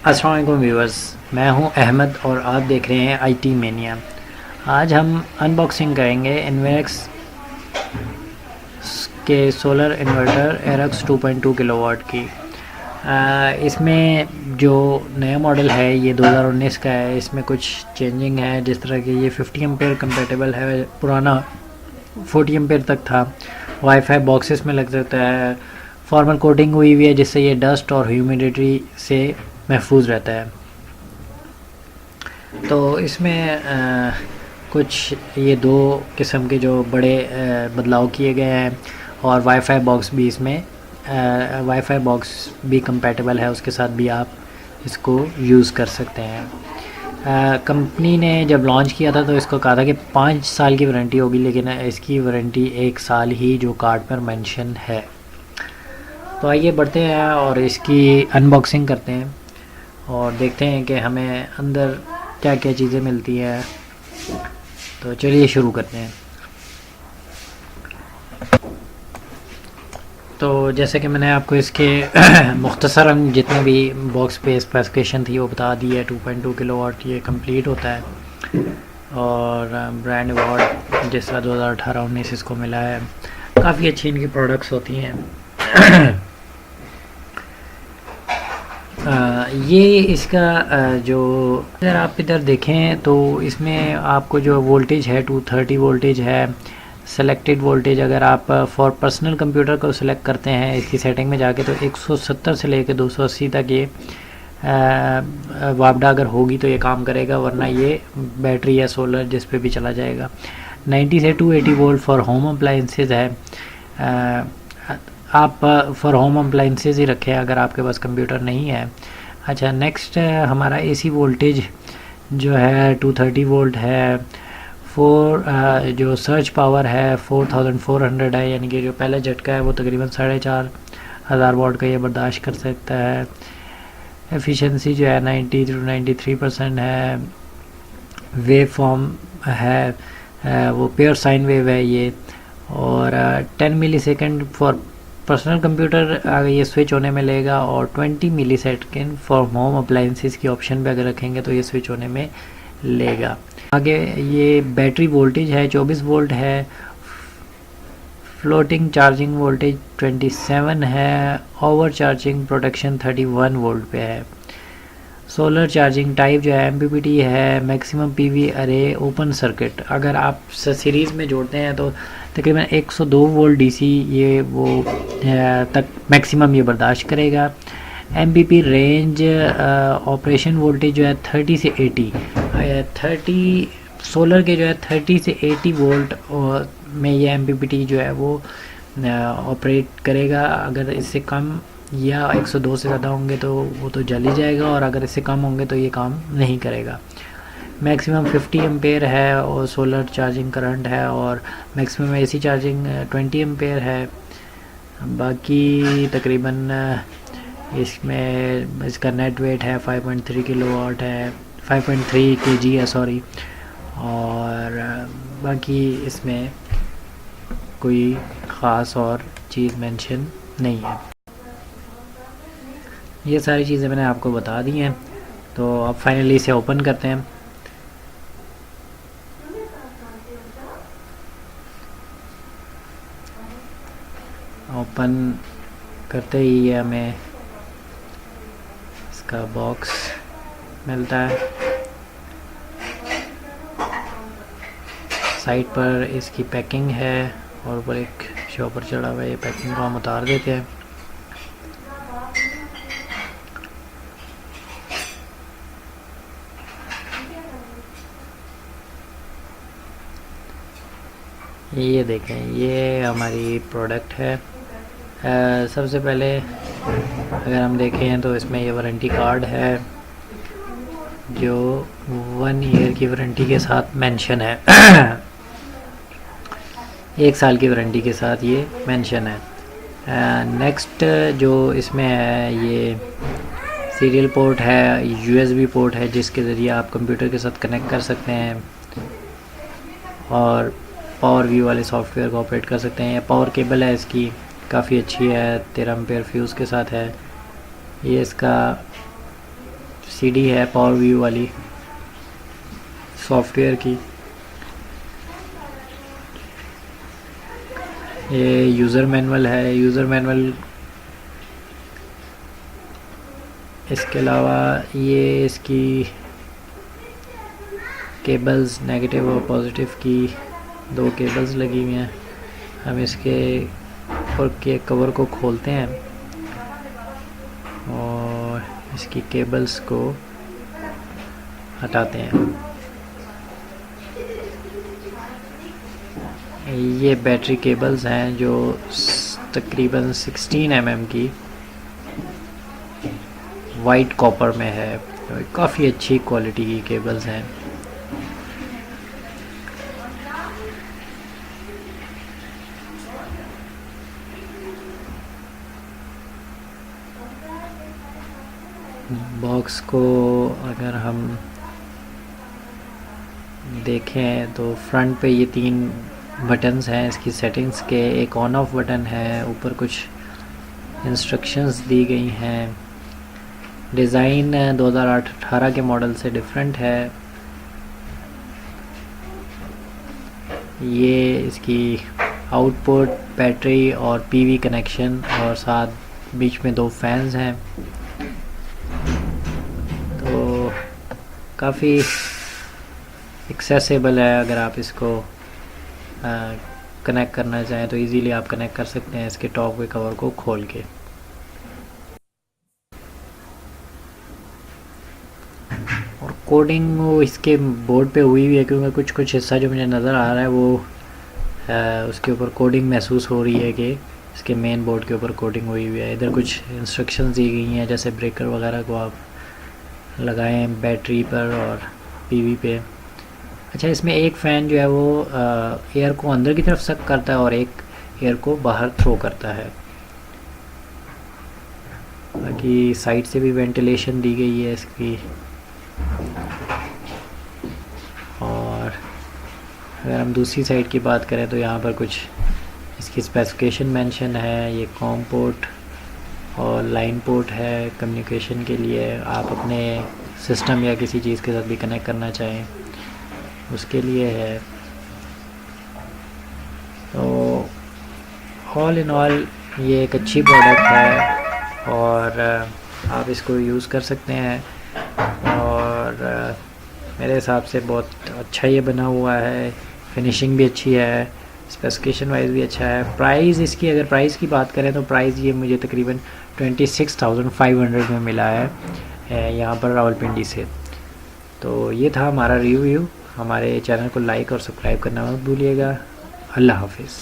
अस्सलाम वालेकुम व्यूअर्स, मैं हूं अहमद और आप देख रहे हैं आईटी मेनिया। आज हम अनबॉक्सिंग करेंगे इन्वेक्स के सोलर इन्वर्टर एरक्स 2.2 किलोवाट की। इसमें जो नया मॉडल है ये 2019 का है। इसमें कुछ चेंजिंग है, जिस तरह कि ये 50 एम्पेयर कंपेटेबल है, पुराना 40 एम्पेयर तक था। वाईफाई बॉक्सेस में लग सकता है, फॉर्मल कोटिंग हुई हुई है जिससे ये डस्ट और ह्यूमिडिटी से महफूज रहता है। तो इसमें कुछ ये दो किस्म के जो बड़े बदलाव किए गए हैं, और वाईफाई बॉक्स भी इसमें वाईफाई बॉक्स भी कंपैटिबल है, उसके साथ भी आप इसको यूज़ कर सकते हैं। कंपनी ने जब लॉन्च किया था तो इसको कहा था कि 5 साल की वारंटी होगी, लेकिन इसकी वारंटी 1 साल ही जो कार्ड पर मेंशन है। तो आइए बढ़ते हैं और इसकी अनबॉक्सिंग करते हैं और देखते हैं कि हमें अंदर क्या क्या चीज़ें मिलती हैं। तो चलिए शुरू करते हैं। तो जैसे कि मैंने आपको इसके मुख्तसरन जितने भी बॉक्स पे स्पेसिफिकेशन थी वो बता दी है। 2.2 किलोवाट ये कंप्लीट होता है और ब्रांड अवार्ड जिस तरह 2018-19 इसको मिला है। काफ़ी अच्छी इनकी प्रोडक्ट्स होती हैं। ये इसका जो अगर आप इधर देखें तो इसमें आपको जो वोल्टेज है 230 वोल्टेज है। सेलेक्टेड वोल्टेज अगर आप फॉर पर्सनल कंप्यूटर को सिलेक्ट करते हैं इसकी सेटिंग में जाके, तो 170 से लेकर 280 तक ये वापडा अगर होगी तो ये काम करेगा, वरना ये बैटरी या सोलर जिस पे भी चला जाएगा। 90 से 280 वोल्ट फॉर होम अप्लाइंसेज है। आप फॉर होम अप्लाइंसेज ही रखें अगर आपके पास कंप्यूटर नहीं है। अच्छा, नेक्स्ट हमारा एसी वोल्टेज जो है 230 वोल्ट है। जो सर्च पावर है 4400 है, यानी कि जो पहला झटका है वो तकरीबन 4500 वाट का ये बर्दाश्त कर सकता है। एफिशिएंसी जो है 90 to 93% है। वेव फॉर्म है वो पेयर साइन वेव है ये, और 10 मिली सेकेंड फॉर पर्सनल कंप्यूटर अगर ये स्विच होने में लेगा, और 20 मिली सेकेंड फॉर होम अप्लाइंसेस की ऑप्शन पे अगर रखेंगे तो ये स्विच होने में लेगा। आगे ये बैटरी वोल्टेज है 24 वोल्ट है। फ्लोटिंग चार्जिंग वोल्टेज 27 है। ओवर चार्जिंग प्रोटेक्शन 31 वोल्ट पे है। सोलर चार्जिंग टाइप जो है MPPT है। मैक्सिमम PV अरे ओपन सर्किट अगर आप सीरीज़ में जोड़ते हैं तो तकरीबन 102 वोल्ट DC ये वो तक मैक्सिमम ये बर्दाश्त करेगा। MPP रेंज ऑपरेशन वोल्टेज जो है 30 से 80 30 सोलर के जो है 30 से 80 वोल्ट में ये MPPT जो है वो ऑपरेट करेगा। अगर इससे कम या 102 से ज़्यादा होंगे तो वो तो जल ही जाएगा, और अगर इससे कम होंगे तो ये काम नहीं करेगा। मैक्सिमम 50 एम्पेयर है और सोलर चार्जिंग करंट है, और मैक्सिमम AC चार्जिंग 20 एम्पेयर है। बाकी तकरीबन इसमें इसका नेट वेट है 5.3 किलोवाट है, 5.3 kg है सॉरी। और बाकी इसमें कोई ख़ास और चीज़ मेंशन नहीं है। ये सारी चीज़ें मैंने आपको बता दी हैं। तो अब फाइनली इसे ओपन करते हैं। ओपन करते ही हमें इसका बॉक्स मिलता है। साइड पर इसकी पैकिंग है और ऊपर एक शॉपर चढ़ा हुआ है। ये पैकिंग को हम उतार देते हैं। ये देखें, ये हमारी प्रोडक्ट है। सबसे पहले अगर हम देखें तो इसमें ये वारंटी कार्ड है जो 1 ईयर की वारंटी के साथ मेंशन है। 1 साल की वारंटी के साथ ये मेंशन है। नेक्स्ट जो इसमें है ये सीरियल पोर्ट है, USB पोर्ट है जिसके ज़रिए आप कंप्यूटर के साथ कनेक्ट कर सकते हैं और पावर व्यू वाले सॉफ्टवेयर को ऑपरेट कर सकते हैं। पावर केबल है इसकी, काफ़ी अच्छी है, 13 एम्पेयर फ्यूज़ के साथ है। ये इसका सीडी है पावर व्यू वाली सॉफ्टवेयर की। ये यूज़र मैनुअल है, यूज़र मैनुअल। इसके अलावा ये इसकी केबल्स नेगेटिव और पॉजिटिव की 2 केबल्स लगी हुई हैं। हम इसके ऊपर के कवर को खोलते हैं और इसकी केबल्स को हटाते हैं। ये बैटरी केबल्स हैं जो तकरीबन 16 mm की वाइट कॉपर में है। काफ़ी अच्छी क्वालिटी की केबल्स हैं। बॉक्स को अगर हम देखें तो फ्रंट पे ये 3 बटन्स हैं इसकी सेटिंग्स के। एक ऑन ऑफ बटन है, ऊपर कुछ इंस्ट्रक्शंस दी गई हैं। डिज़ाइन 2018 के मॉडल से डिफरेंट है। ये इसकी आउटपुट, बैटरी और पीवी कनेक्शन और साथ बीच में 2 फैंस हैं। तो काफ़ी एक्सेसिबल है। अगर आप इसको कनेक्ट करना चाहें तो इजीली आप कनेक्ट कर सकते हैं इसके टॉप के कवर को खोल के। और कोडिंग वो इसके बोर्ड पे हुई हुई है, क्योंकि कुछ हिस्सा जो मुझे नज़र आ रहा है वो उसके ऊपर कोडिंग महसूस हो रही है कि इसके मेन बोर्ड के ऊपर कोडिंग हुई हुई है। इधर कुछ इंस्ट्रक्शंस दी गई हैं, जैसे ब्रेकर वगैरह को आप लगाएं बैटरी पर और पीवी पे। अच्छा, इसमें एक फ़ैन जो है वो एयर को अंदर की तरफ सक करता है और एक एयर को बाहर थ्रो करता है। बाकी साइड से भी वेंटिलेशन दी गई है इसकी। और अगर हम दूसरी साइड की बात करें तो यहाँ पर कुछ इसकी स्पेसिफिकेशन मेंशन है। ये कॉम पोर्ट और लाइन पोर्ट है कम्युनिकेशन के लिए। आप अपने सिस्टम या किसी चीज़ के साथ भी कनेक्ट करना चाहें उसके लिए है। तो ऑल इन ऑल ये एक अच्छी प्रोडक्ट है और आप इसको यूज़ कर सकते हैं। और मेरे हिसाब से बहुत अच्छा ये बना हुआ है। फिनिशिंग भी अच्छी है, स्पेसिफिकेशन वाइज भी अच्छा है। प्राइस इसकी, अगर प्राइस की बात करें तो प्राइस ये मुझे तकरीबन 26,500 में मिला है यहाँ पर रावलपिंडी से। तो ये था हमारा रिव्यू। हमारे चैनल को लाइक और सब्सक्राइब करना मत भूलिएगा। अल्लाह हाफिज़।